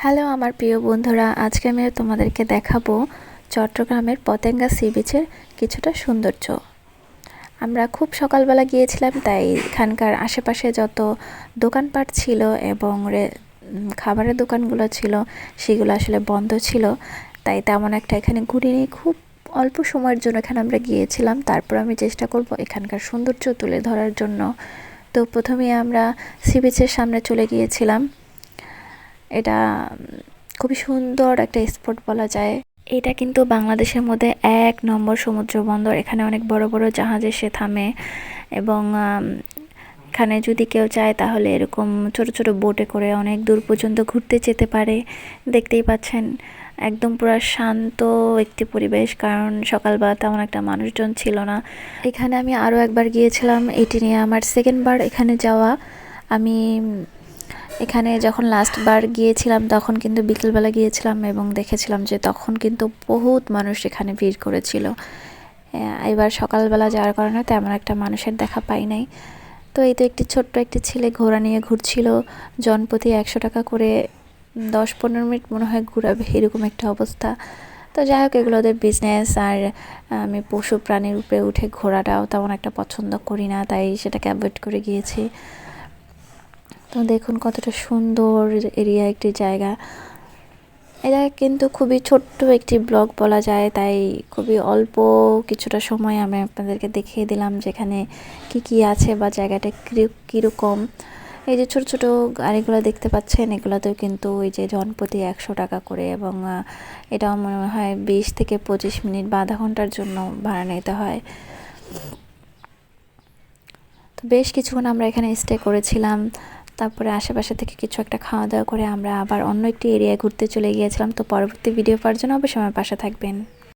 Hello আমার প্রিয় বন্ধুরা, আজকে আমি তোমাদেরকে দেখাবো চট্টগ্রামের পতেঙ্গা সি বিচের কিছুটা সৌন্দর্য। আমরা খুব সকালবেলা গিয়েছিলাম, তাই এখানকার আশেপাশে যত দোকানপাট ছিল এবং খাবারের দোকানগুলো ছিল সেগুলো আসলে বন্ধ ছিল, তাই তেমন একটা এখানে ঘুরিনি। খুব অল্প সময়ের জন্য এখানে আমরা গিয়েছিলাম, তারপর আমি চেষ্টা করব এখানকার সৌন্দর্য তুলে ধরার জন্য। তো প্রথমে আমরা সি বিচের সামনে চলে গিয়েছিলাম। এটা খুবই সুন্দর একটা স্পট বলা যায়। এটা কিন্তু বাংলাদেশের মধ্যে 1 নম্বর সমুদ্র বন্দর। এখানে অনেক বড় বড় জাহাজ এসে থামে এবং এখানে যদি কেউ চায় তাহলে এরকম ছোট ছোট বোটে করে অনেক দূর পর্যন্ত ঘুরতে যেতে পারে। দেখতেই পাচ্ছেন একদম পুরো শান্ত একটি পরিবেশ, কারণ সকালবেলা তেমন একটা মানুষজন ছিল না। এখানে আমি আরও একবার গিয়েছিলাম, এটি নিয়ে আমার সেকেন্ডবার এখানে যাওয়া। আমি এখানে যখন লাস্টবার গিয়েছিলাম তখন কিন্তু বিকেলবেলা গিয়েছিলাম এবং দেখেছিলাম যে তখন কিন্তু বহুত মানুষ এখানে ভিড় করেছিল। এবার সকালবেলা যাওয়ার কারণে তেমন একটা মানুষের দেখা পাই নাই। তো এই তো ছোট্ট একটি ছেলে ঘোড়া নিয়ে ঘুরছিল, জনপ্রতি 100 টাকা করে, 10-15 মিনিট মনে হয় ঘোরাবে, এরকম একটা অবস্থা। তো যাই হোক, এগুলো ওদের বিজনেস। আর আমি পশু প্রাণীর উপরে উঠে ঘোরাটাও তেমন একটা পছন্দ করি না, তাই সেটাকে অ্যাভয়েড করে গিয়েছি। তো দেখুন কতটা সুন্দর এরিয়া একটি জায়গা। এটা কিন্তু খুবই ছোট্ট একটি ব্লগ বলা যায়, তাই খুবই অল্প কিছুটা সময় আমি আপনাদেরকে দেখিয়ে দিলাম যেখানে কি আছে বা জায়গাটা কীরকম। এই যে ছোট ছোট গাড়িগুলো দেখতে পাচ্ছেন, এগুলোতেও কিন্তু ওই যে জনপ্রতি 100 টাকা করে, এবং এটাও মনে হয় 20 থেকে 25 মিনিট বা আধা ঘন্টার জন্য ভাড়া নিতে হয়। তো বেশ কিছুক্ষণ আমরা এখানে স্টে করেছিলাম। তারপরে আশেপাশে থেকে কিছু একটা খাওয়া দাওয়া করে আমরা আবার অন্য একটি এরিয়ায় ঘুরতে চলে গিয়েছিলাম। তো পরবর্তী ভিডিও পাওয়ার জন্য অবশ্যই আমার পাশে থাকবেন।